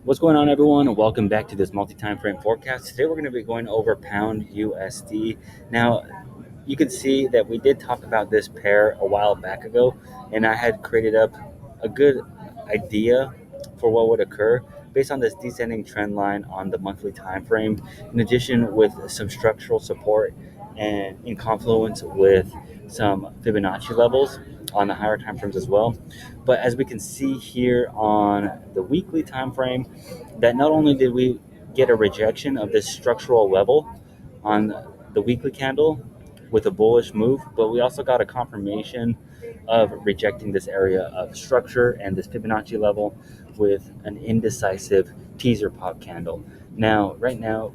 What's going on, everyone? Welcome back to this multi-time frame forecast. Today we're going to be going over pound USD. Now, you can see that we did talk about this pair a while back ago, and I had created up a good idea for what would occur based on this descending trend line on the monthly time frame, in addition with some structural support and in confluence with some Fibonacci levels on the higher time frames as well. But as we can see here on the weekly time frame, that not only did we get a rejection of this structural level on the weekly candle with a bullish move, but we also got a confirmation of rejecting this area of structure and this Fibonacci level with an indecisive teaser pop candle. Now, right now,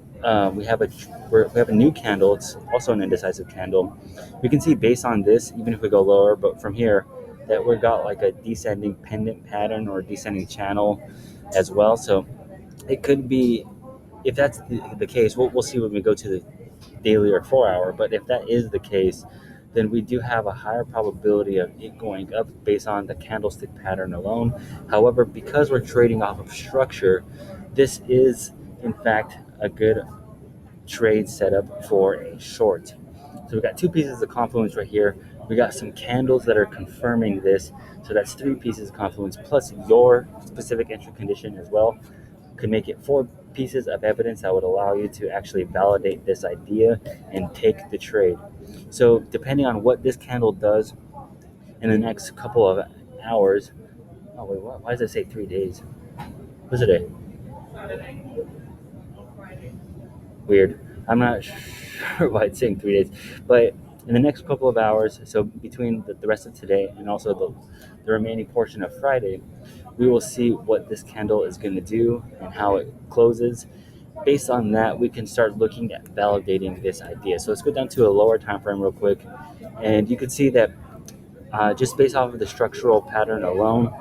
we have a new candle. It's also an indecisive candle. We can see based on this, even if we go lower, but from here, that we've got like a descending pendant pattern or descending channel as well. So it could be, if that's the case, we'll see when we go to the daily or 4 hour. But if that is the case, then we do have a higher probability of it going up based on the candlestick pattern alone. However, because we're trading off of structure, this is in fact a good trade setup for a short. So we got two pieces of confluence right here. We got some candles that are confirming this. So that's three pieces of confluence plus your specific entry condition as well. Could make it four pieces of evidence that would allow you to actually validate this idea and take the trade. So depending on what this candle does in the next couple of hours, oh wait, why does it say 3 days? What's today? Weird. I'm not sure why it's saying 3 days, but in the next couple of hours, so between the rest of today and also the remaining portion of Friday, we will see what this candle is going to do and how it closes. Based on that, we can start looking at validating this idea. So let's go down to a lower time frame real quick, and you can see that just based off of the structural pattern alone,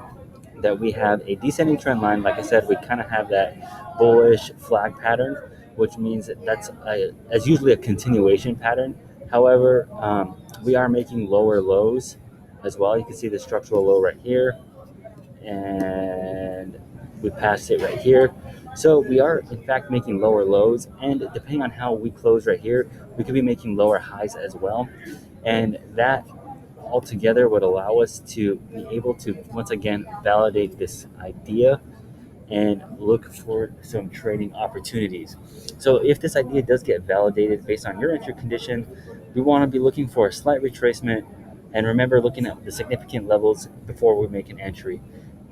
that we have a descending trend line. Like I said, we kind of have that bullish flag pattern, which means that's usually a continuation pattern. However, we are making lower lows as well. You can see the structural low right here, and we passed it right here. So we are in fact making lower lows, and depending on how we close right here, we could be making lower highs as well. And that altogether would allow us to be able to once again validate this idea and look for some trading opportunities. So if this idea does get validated based on your entry condition, we want to be looking for a slight retracement, and remember looking at the significant levels before we make an entry.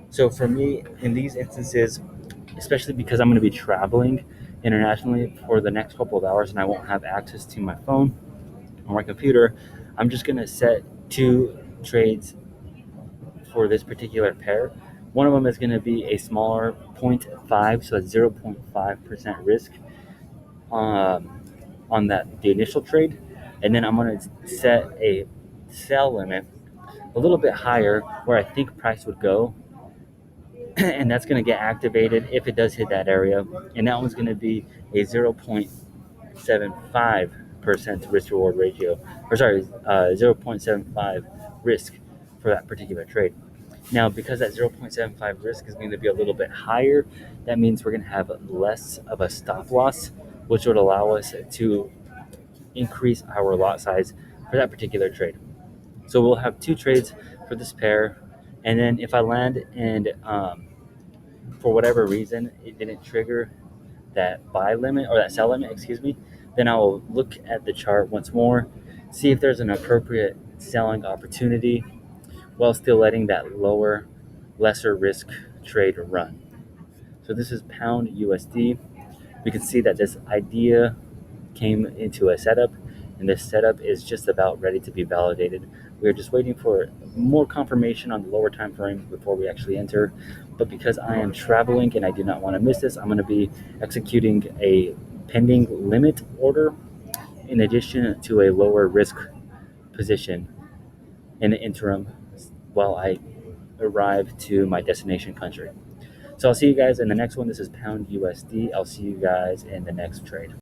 So for me, in these instances, especially because I'm going to be traveling internationally for the next couple of hours and I won't have access to my phone or my computer, I'm just going to set two trades for this particular pair. One of them is going to be a smaller 0.5, so that's 0.5% risk on the initial trade. And then I'm going to set a sell limit a little bit higher where I think price would go. And that's going to get activated if it does hit that area. And that one's going to be a 0.75% risk reward ratio, or sorry, 0.75 risk for that particular trade. Now, because that 0.75 risk is going to be a little bit higher, that means we're going to have less of a stop loss, which would allow us to increase our lot size for that particular trade. So we'll have two trades for this pair, and then if I land and for whatever reason it didn't trigger that buy limit or that sell limit, excuse me, then I will look at the chart once more, see if there's an appropriate selling opportunity while still letting that lower, lesser risk trade run. So this is pound USD. We can see that this idea came into a setup, and this setup is just about ready to be validated. We are just waiting for more confirmation on the lower time frame before we actually enter. But because I am traveling and I do not want to miss this, I'm going to be executing a pending limit order in addition to a lower risk position in the interim while I arrive to my destination country. So I'll see you guys in the next one. This is pound USD. I'll see you guys in the next trade.